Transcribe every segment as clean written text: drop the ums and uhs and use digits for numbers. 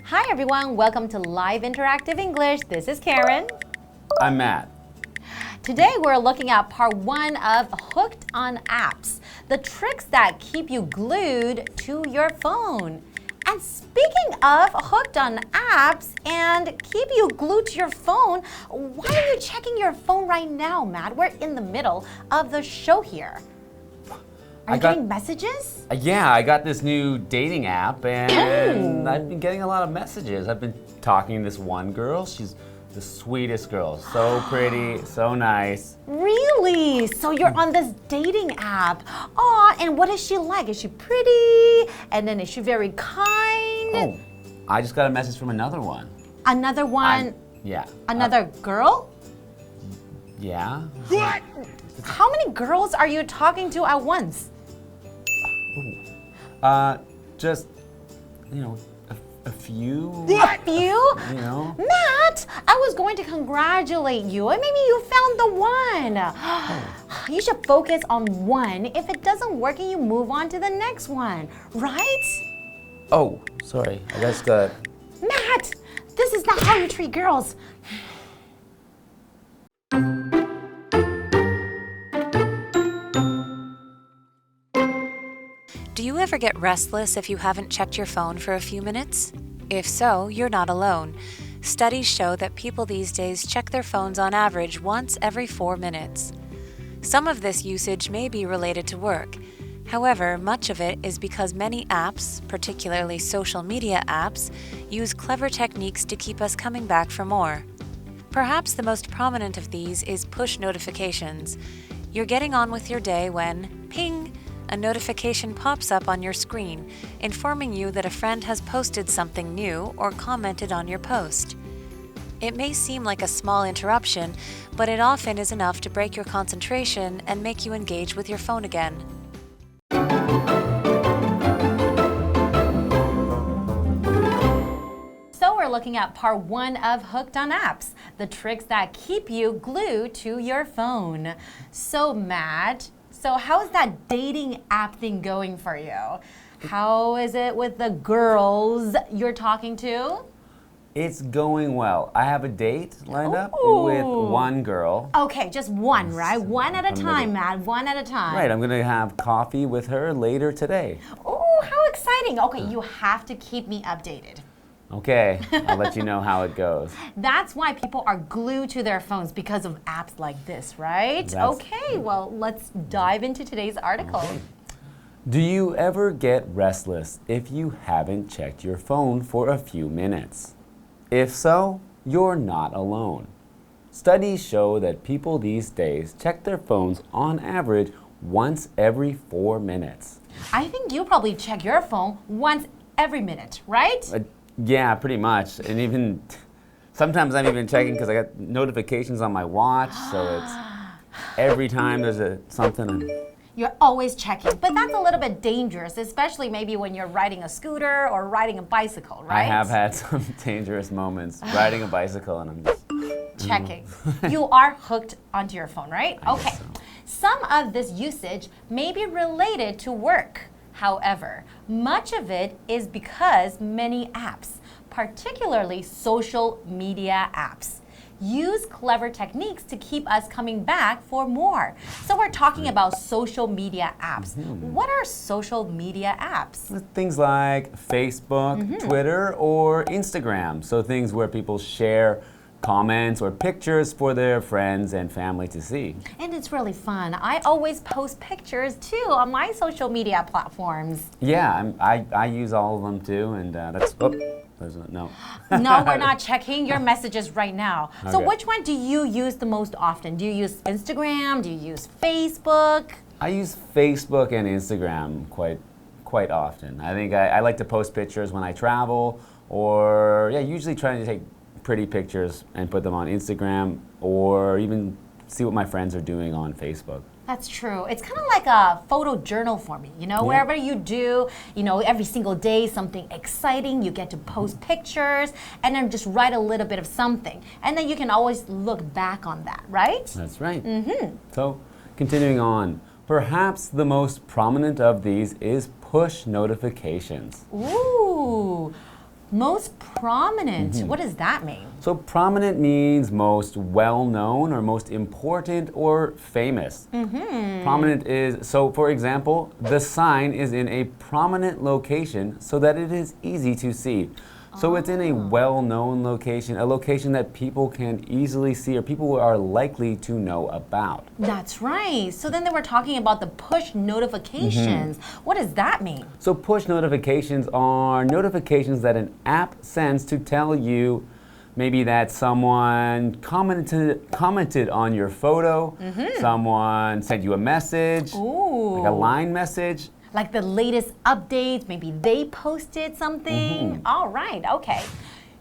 Hi everyone, welcome to Live Interactive English. This is Karen. I'm Matt. Today we're looking at part 1 of Hooked on Apps, the tricks that keep you glued to your phone. And speaking of hooked on apps and keep you glued to your phone, why are you checking your phone right now, Matt? We're in the middle of the show here. Are you getting messages? Yeah, I got this new dating app and I've been getting a lot of messages. I've been talking to this one girl. She's the sweetest girl. So pretty, so nice. Really? So you're on this dating app. Aw, and what is she like? Is she pretty? And then is she very kind? Oh, I just got a message from another one. Another one? Yeah. Another girl? Yeah. What? How many girls are you talking to at once? Just, a few. A few? You know. Matt, I was going to congratulate you. Maybe you found the one. You should focus on one. If it doesn't work, you move on to the next one, right? Oh, sorry. I just got... Matt, this is not how you treat girls. Do you ever get restless if you haven't checked your phone for a few minutes? If so, you're not alone. Studies show that people these days check their phones on average once every 4 minutes. Some of this usage may be related to work. However, much of it is because many apps, particularly social media apps, use clever techniques to keep us coming back for more. Perhaps the most prominent of these is push notifications. You're getting on with your day when, ping, a notification pops up on your screen, informing you that a friend has posted something new or commented on your post. It may seem like a small interruption, but it often is enough to break your concentration and make you engage with your phone again. So we're looking at part 1 of Hooked on Apps, the tricks that keep you glued to your phone. So Matt, how's that dating app thing going for you? How is it with the girls you're talking to? It's going well. I have a date lined up with one girl. Okay, just one, right? One at a time, Matt. One at a time. Right, I'm going to have coffee with her later today. Oh, how exciting. Okay, you have to keep me updated. Okay, I'll let you know how it goes. That's why people are glued to their phones because of apps like this, right? Okay, well, let's dive into today's article. Okay. Do you ever get restless if you haven't checked your phone for a few minutes? If so, you're not alone. Studies show that people these days check their phones on average once every 4 minutes. I think you probably check your phone once every minute, right? Yeah, pretty much. And even sometimes I'm even checking because I got notifications on my watch, so it's every time there's something. You're always checking, but that's a little bit dangerous, especially maybe when you're riding a scooter or riding a bicycle, right? I have had some dangerous moments riding a bicycle and I'm just checking. You are hooked onto your phone, right? I guess so. Some of this usage may be related to work. However, much of it is because many apps, particularly social media apps, use clever techniques to keep us coming back for more. So we're talking about social media apps. What are social media apps? Things like Facebook, Twitter, or Instagram. So things where people share comments or pictures for their friends and family to see. And it's really fun. I always post pictures too on my social media platforms. Yeah, I use all of them too, and that's, no. No, we're not checking your messages right now. So Okay. which one do you use the most often? Do you use Instagram? Do you use Facebook? I use Facebook and Instagram quite often. I think I like to post pictures when I travel, or usually trying to take pretty pictures and put them on Instagram, or even see what my friends are doing on Facebook. That's true. It's kind of like a photo journal for me, wherever you do, every single day something exciting, you get to post pictures and then just write a little bit of something. And then you can always look back on that, right? That's right. So, continuing on, Perhaps the most prominent of these is push notifications. Ooh, most prominent. What does that mean? So prominent means most well-known or most important or famous. Prominent is, so for example, the sign is in a prominent location so that it is easy to see. So it's in a well-known location, a location that people can easily see or people are likely to know about. That's right. So then they were talking about the push notifications. What does that mean? So push notifications are notifications that an app sends to tell you maybe that someone commented on your photo, someone sent you a message, like a line message. Like the latest updates, maybe they posted something. All right, okay.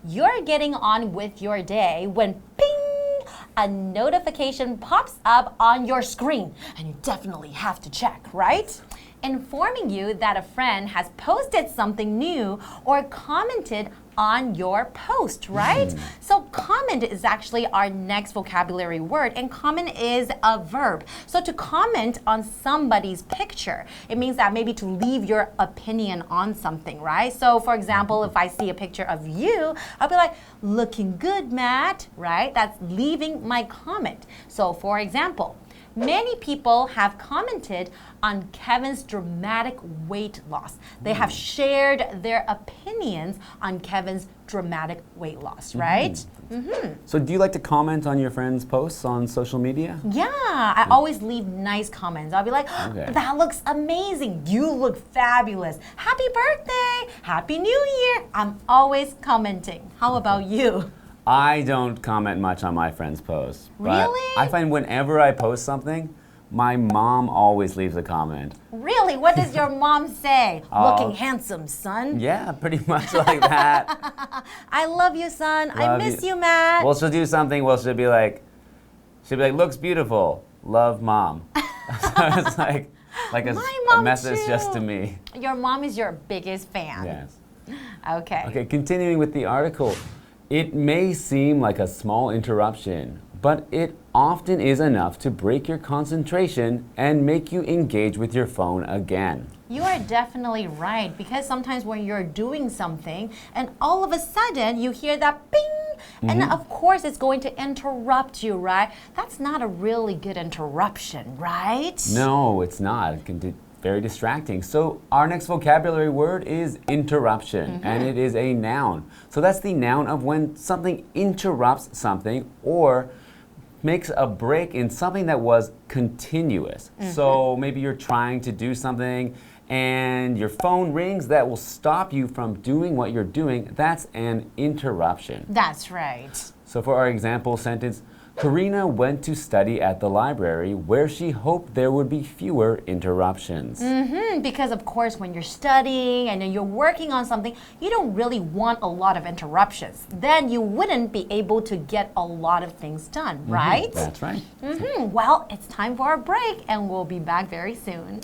You're getting on with your day when ping, a notification pops up on your screen and you definitely have to check, right? Informing you that a friend has posted something new or commented on your post, right? So comment is actually our next vocabulary word, and comment is a verb. So to comment on somebody's picture, it means that maybe to leave your opinion on something, right? So for example, if I see a picture of you, I'll be like, looking good, Matt, right? That's leaving my comment. So for example, many people have commented on Kevin's dramatic weight loss. They have shared their opinions on Kevin's dramatic weight loss, right? So do you like to comment on your friends' posts on social media? Yeah, I always leave nice comments. I'll be like, that looks amazing. You look fabulous. Happy birthday. Happy New Year. I'm always commenting. How about you? I don't comment much on my friends' posts. But Really? I find whenever I post something, my mom always leaves a comment. Really? What does your mom say? Looking handsome, son. Yeah, pretty much like that. I love you, son. I miss you, Matt. Well, she'll do something. Well, she'll be like, looks beautiful. Love, mom. So it's like My a mom message too. just to me. Your mom is your biggest fan. Yes. Okay. Okay, continuing with the article. It may seem like a small interruption, but it often is enough to break your concentration and make you engage with your phone again. You are definitely right, because sometimes when you're doing something and all of a sudden you hear that ping, and of course it's going to interrupt you, right? That's not a really good interruption, right? No, it's not. It can be very distracting. So our next vocabulary word is interruption, and it is a noun. So that's the noun of when something interrupts something or makes a break in something that was continuous. So maybe you're trying to do something and your phone rings, that will stop you from doing what you're doing. That's an interruption. That's right. So for our example sentence, Karina went to study at the library where she hoped there would be fewer interruptions. Because of course when you're studying and then you're working on something, you don't really want a lot of interruptions. Then you wouldn't be able to get a lot of things done, right? That's right. Well, it's time for a break and we'll be back very soon.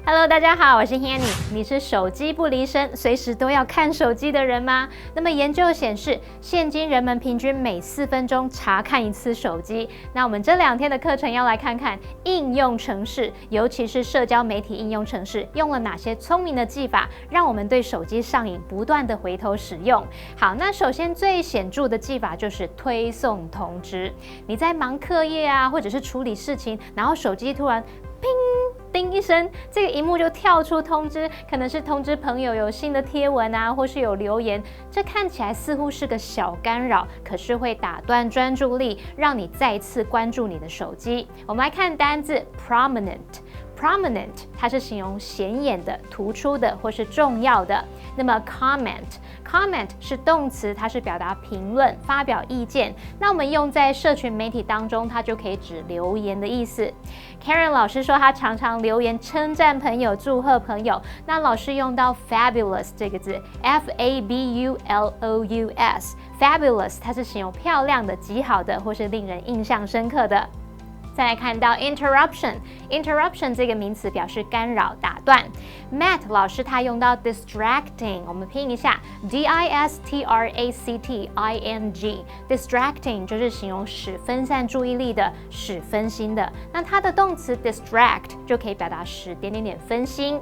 Hello， 大家好，我是 Hanny。你是手机不离身，随时都要看手机的人吗？那么研究显示，现今人们平均每4分钟查看一次手机。那我们这2天的课程要来看看应用程式，尤其是社交媒体应用程式，用了哪些聪明的技法，让我们对手机上瘾，不断的回头使用。好，那首先最显著的技法就是推送通知。你在忙课业啊，或者是处理事情，然后手机突然叮叮一声，这个荧幕就跳出通知，可能是通知朋友有新的贴文啊，或是有留言。这看起来似乎是个小干扰，可是会打断专注力，让你再次关注你的手机。我们来看单字 prominent。Prominent 它是形容显眼的、突出的或是重要的。那么 comment 是动词，它是表达评论、发表意见。那我们用在社群媒体当中，它就可以指留言的意思。Karen 老师说，她常常留言称赞朋友、祝贺朋友。那老师用到 fabulous 这个字 ，Fabulous，Fabulous 它是形容漂亮的、极好的或是令人印象深刻的。再来看到 interruption 这个名词表示干扰、打断。Matt 老师他用到 distracting， 我们拼一下 distracting，distracting 就是形容使分散注意力的、使分心的。那它的动词 distract 就可以表达使点点点分心。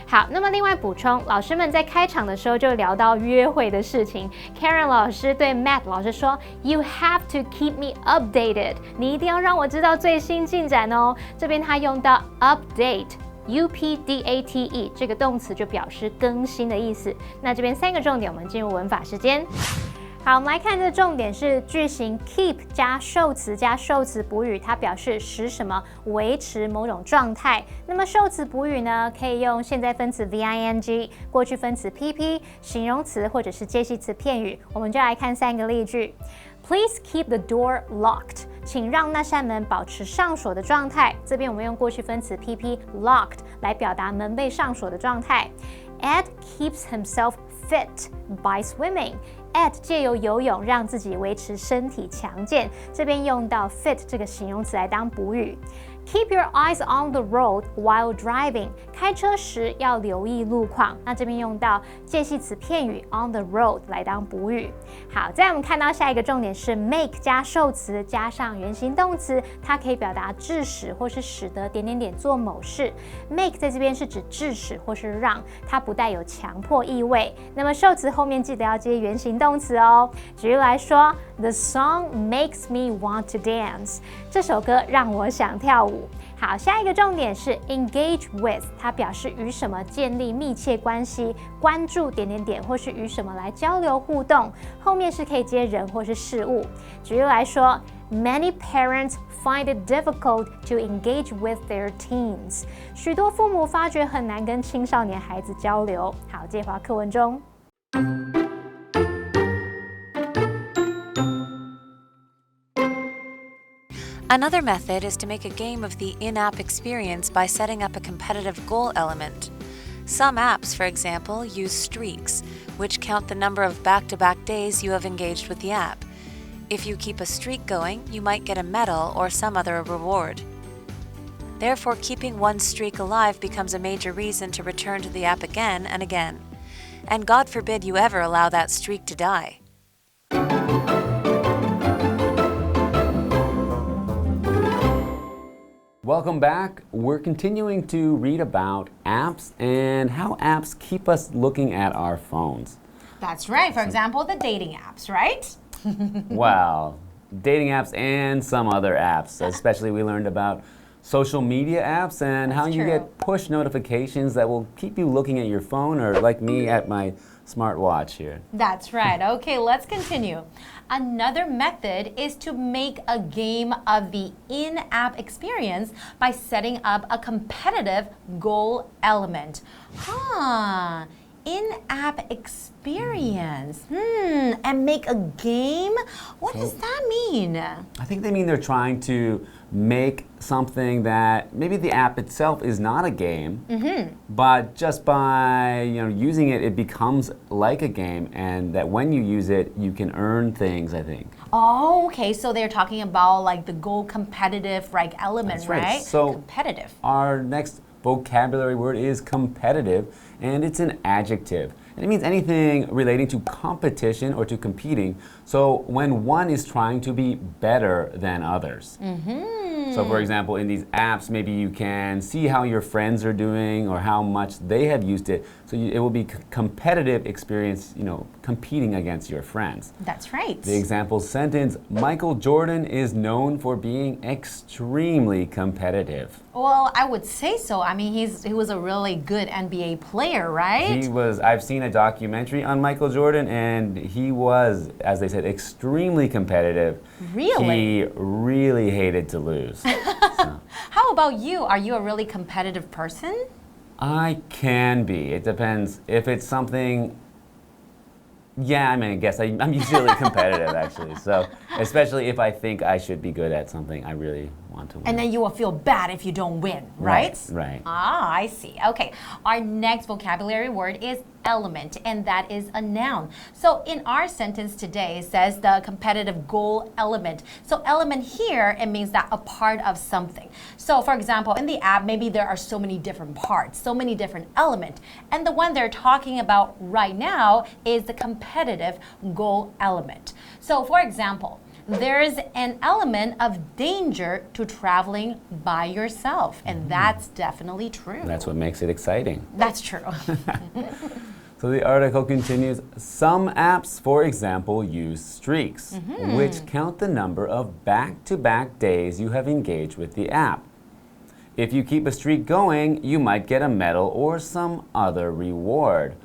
好，那么另外补充，老师们在开场的时候就聊到约会的事情。Karen 老师对 Matt 老师说 ，You have to keep me updated， 你一定要让我知道最新进展哦。这边他用到 update。update 这个动词就表示更新的意思。那这边3个重点，我们进入文法时间。好，我们来看这个重点是句型 keep 加受词加受词补语，它表示使什么维持某种状态。那么受词补语呢，可以用现在分词 VING、过去分词 PP、形容词或者是介系词片语。我们就来看3个例句。Please keep the door locked。请让那扇门保持上锁的状态。这边我们用过去分词 PP locked 来表达门被上锁的状态。Ed keeps himself fit by swimming。Ed 借由游泳让自己维持身体强健。这边用到 fit 这个形容词来当补语。Keep your eyes on the road while driving。开车时要留意路况。那这边用到介系词片语 on the road 来当补语。好，再来我们看到下一个重点是 make 加受词加上原形动词，它可以表达致使或是使得点点点做某事。make 在这边是指致使或是让，它不带有强迫意味。那么受词后面记得要接原形动词哦。举例来说 ，The song makes me want to dance。这首歌让我想跳舞。好，下一个重点是 engage with， 它表示与什么建立密切关系，关注点点点，或是与什么来交流互动。后面是可以接人或是事物。举例来说 ，Many parents find it difficult to engage with their teens。许多父母发觉很难跟青少年孩子交流。好，接回课文中。Another method is to make a game of the in-app experience by setting up a competitive goal element. Some apps, for example, use streaks, which count the number of back-to-back days you have engaged with the app. If you keep a streak going, you might get a medal or some other reward. Therefore, keeping one's streak alive becomes a major reason to return to the app again and again. And God forbid you ever allow that streak to die. Welcome back. We're continuing to read about apps and how apps keep us looking at our phones. That's right. For example, the dating apps, right? Well, dating apps and some other apps. Especially we learned about social media apps and how you get push notifications that will keep you looking at your phone, or like me at my smartwatch here. That's right. Okay, let's continue. Another method is to make a game of the in-app experience by setting up a competitive goal element. In-app experience. And make a game? What does that mean? I think they mean they're trying to make something that maybe the app itself is not a game, but just by using it, it becomes like a game, and that when you use it, you can earn things, I think. Oh, okay. So they're talking about like the goal competitive element, That's right? So competitive. Our next vocabulary word is competitive, and it's an adjective. And it means anything relating to competition or to competing. So when one is trying to be better than others. So for example, in these apps, maybe you can see how your friends are doing or how much they have used it. So it will be competitive experience, competing against your friends. That's right. The example sentence, Michael Jordan is known for being extremely competitive. Well, I would say so. I mean, he was a really good NBA player, right? He was. I've seen a documentary on Michael Jordan, and he was, as they said, extremely competitive. Really? He really hated to lose. How about you? Are you a really competitive person? I can be. It depends. If it's something... Yeah, I guess I'm usually competitive, actually. So, especially if I think I should be good at something, I really want to win. And then you will feel bad if you don't win, right? Right. Ah, I see. Okay. Our next vocabulary word is element, and that is a noun. So in our sentence today, it says the competitive goal element. So element here, it means that a part of something. So for example, in the app, maybe there are so many different parts, so many different elements. And the one they're talking about right now is the competitive goal element. So for example, there's an element of danger to traveling by yourself, and that's definitely true. That's what makes it exciting. That's true. So the article continues, some apps, for example, use streaks, which count the number of back-to-back days you have engaged with the app. If you keep a streak going, you might get a medal or some other reward.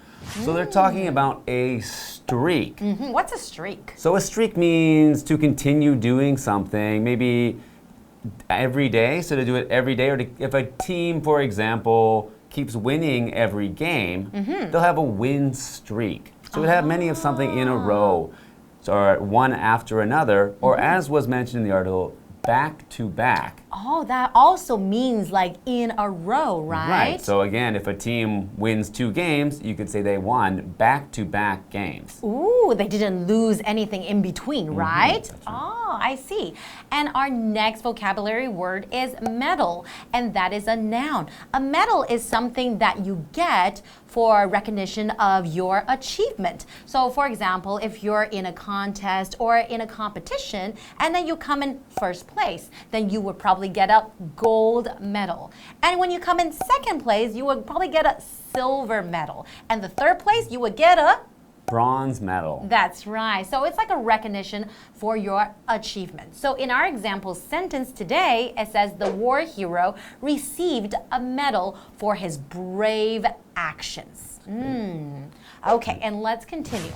So they're talking about a streak. What's a streak? So a streak means to continue doing something, maybe every day, so to do it every day, or if a team, for example, keeps winning every game, they'll have a win streak. So we'd have many of something in a row, or one after another, or as was mentioned in the article, back to back. Oh, that also means like in a row, right? Right. So again, if a team wins 2 games, you could say they won back-to-back games. Ooh, they didn't lose anything in between, right? Oh, I see. And our next vocabulary word is medal, and that is a noun. A medal is something that you get for recognition of your achievement. So for example, if you're in a contest or in a competition and then you come in first place, then you would probably get a gold medal. And when you come in second place, you would probably get a silver medal. And the third place, you would get a bronze medal. That's right. So it's like a recognition for your achievement. So in our example sentence today, it says the war hero received a medal for his brave actions. Okay, and let's continue.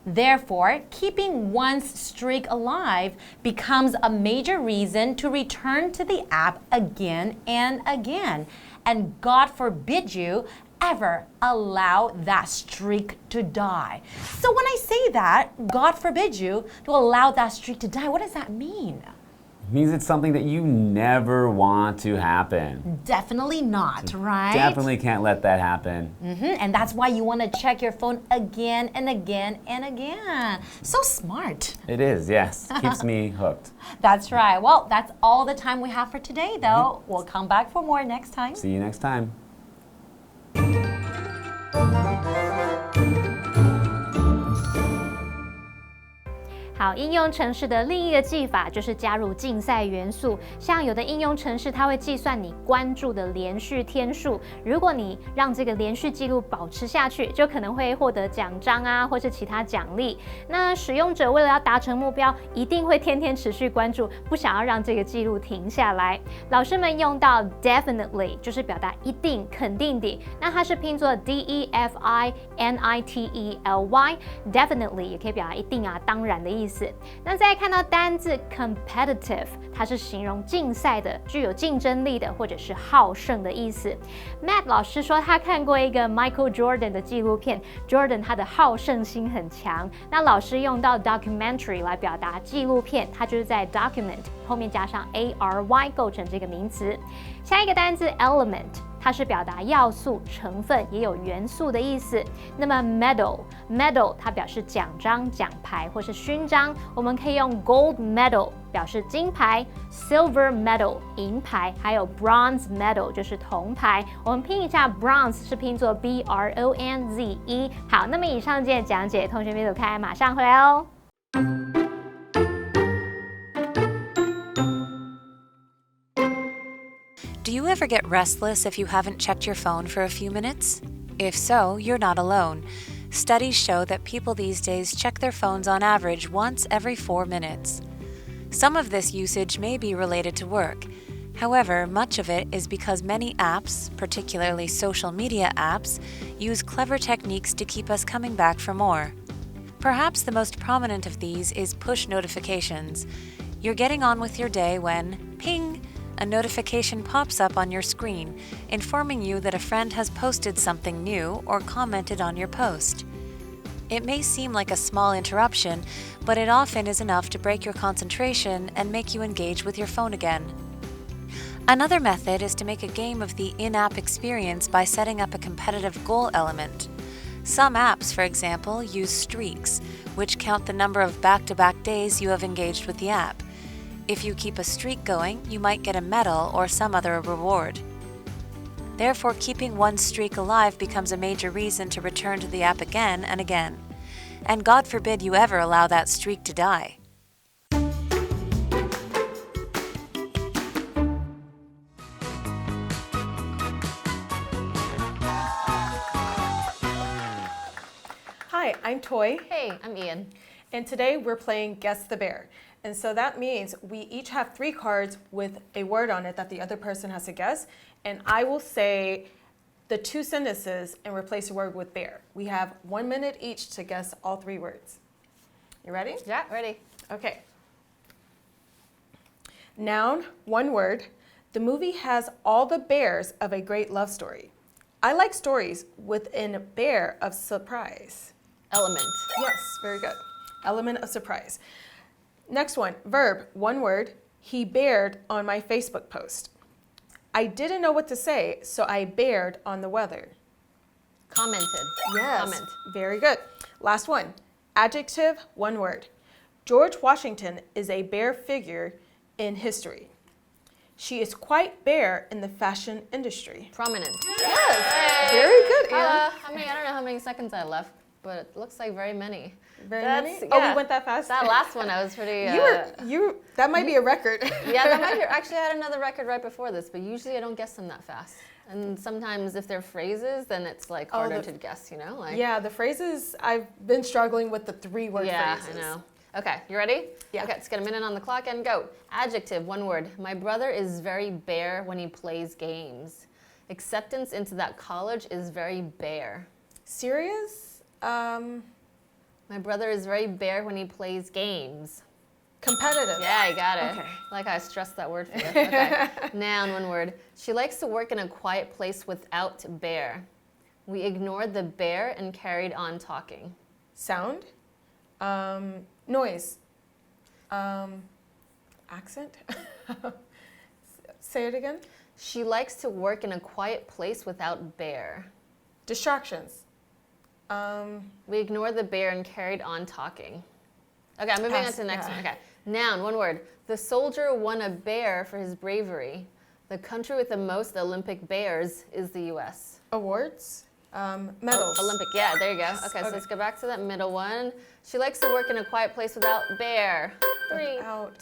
Therefore, keeping one's streak alive becomes a major reason to return to the app again and again. And God forbid you ever allow that streak to die. So when I say that, God forbid you to allow that streak to die, what does that mean? It means it's something that you never want to happen. Definitely not, right? Definitely can't let that happen. And that's why you want to check your phone again and again and again. So smart. It is, yes. Keeps me hooked. That's right. Well, that's all the time we have for today, though. We'll come back for more next time. See you next time.好，应用程式的另一个技法就是加入竞赛元素。像有的应用程式，它会计算你关注的连续天数。如果你让这个连续记录保持下去，就可能会获得奖章啊，或是其他奖励。那使用者为了要达成目标，一定会天天持续关注，不想要让这个记录停下来。老师们用到 definitely， 就是表达一定、肯定的。那它是拼作 definitely，definitely 也可以表达一定啊、当然的意思。那再看到单字 competitive， 它是形容竞赛的、具有竞争力的或者是好胜的意思。Matt 老师说他看过一个 Michael Jordan 的纪录片 ，Jordan 他的好胜心很强。那老师用到 documentary 来表达纪录片，它就是在 document 后面加上 ARY 构成这个名词。下一个单字 element。它是表达要素、成分，也有元素的意思。那么 medal 它表示奖章、奖牌或是勋章，我们可以用 gold medal 表示金牌 ，silver medal 银牌，还有 bronze medal 就是铜牌。我们拼一下 bronze 是拼作 BRONZE。好，那么以上这些讲解，同学别走开，马上回来哦。Do you ever get restless if you haven't checked your phone for a few minutes? If so, you're not alone. Studies show that people these days check their phones on average once every 4 minutes. Some of this usage may be related to work. However, much of it is because many apps, particularly social media apps, use clever techniques to keep us coming back for more. Perhaps the most prominent of these is push notifications. You're getting on with your day when, ping, a notification pops up on your screen, informing you that a friend has posted something new or commented on your post. It may seem like a small interruption, but it often is enough to break your concentration and make you engage with your phone again. Another method is to make a game of the in-app experience by setting up a competitive goal element. Some apps, for example, use streaks, which count the number of back-to-back days you have engaged with the app. If you keep a streak going, you might get a medal or some other reward. Therefore, keeping one streak alive becomes a major reason to return to the app again and again. And God forbid you ever allow that streak to die. Hi, I'm Toi. Hey, I'm Ian. And today we're playing Guess the Bear. And so that means we each have 3 cards with a word on it that the other person has to guess. And I will say the 2 sentences and replace the word with bear. We have 1 minute each to guess all 3 words. You ready? Yeah, ready. Okay. Noun, 1 word. The movie has all the bears of a great love story. I like stories with a bear of surprise. Element. Yes, very good. Element of surprise. Next one, verb, 1 word. He bared on my Facebook post. I didn't know what to say, so I bared on the weather. Commented. Yes, Comment. very good. Last one, adjective, 1 word. George Washington is a bare figure in history. She is quite bare in the fashion industry. Prominent. Yes, very good, Anne. I don't know how many seconds I left, but it looks like very many. Very That's- many? Oh, yeah. we went that fast? That last one I was pretty... That might be a record. Yeah, that might be... Actually, I had another record right before this, but usually I don't guess them that fast. And sometimes if they're phrases, then it's like harder to guess, you know? Like, Yeah, the phrases, I've been struggling with the 3-word yeah, phrases. I know. Okay, you ready? Yeah. Okay, let's get a minute on the clock and go. Adjective, 1 word. My brother is very bare when he plays games. Acceptance into that college is very bare. Serious? My brother is very bare when he plays games. Competitive. Yeah, you got it. Okay. Like I stressed that word for you. Okay. Noun, 1 word. She likes to work in a quiet place without bear. We ignored the bear and carried on talking. Sound? Noise. Accent? Say it again. She likes to work in a quiet place without bear. Distractions. We ignored the bear and carried on talking. Okay, I'm moving on to the next one. Okay. Noun, 1 word. The soldier won a bear for his bravery. The country with the most Olympic bears is the U.S. Awards. Medals. Olympic, yeah, there you go. Okay, so let's go back to that middle one. She likes to work in a quiet place without bear. 3. Out.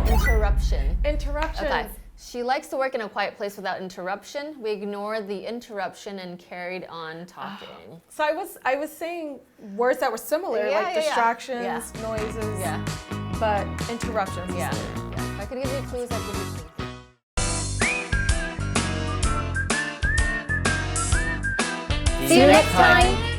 Interruption. Interruptions. Okay. She likes to work in a quiet place without interruption. We ignored the interruption and carried on talking. So I was saying words that were similar, Yeah, like yeah, distractions, yeah. noises, Yeah. but interruptions. Yeah. If I could give you clues, I'd give you clues. See you next time.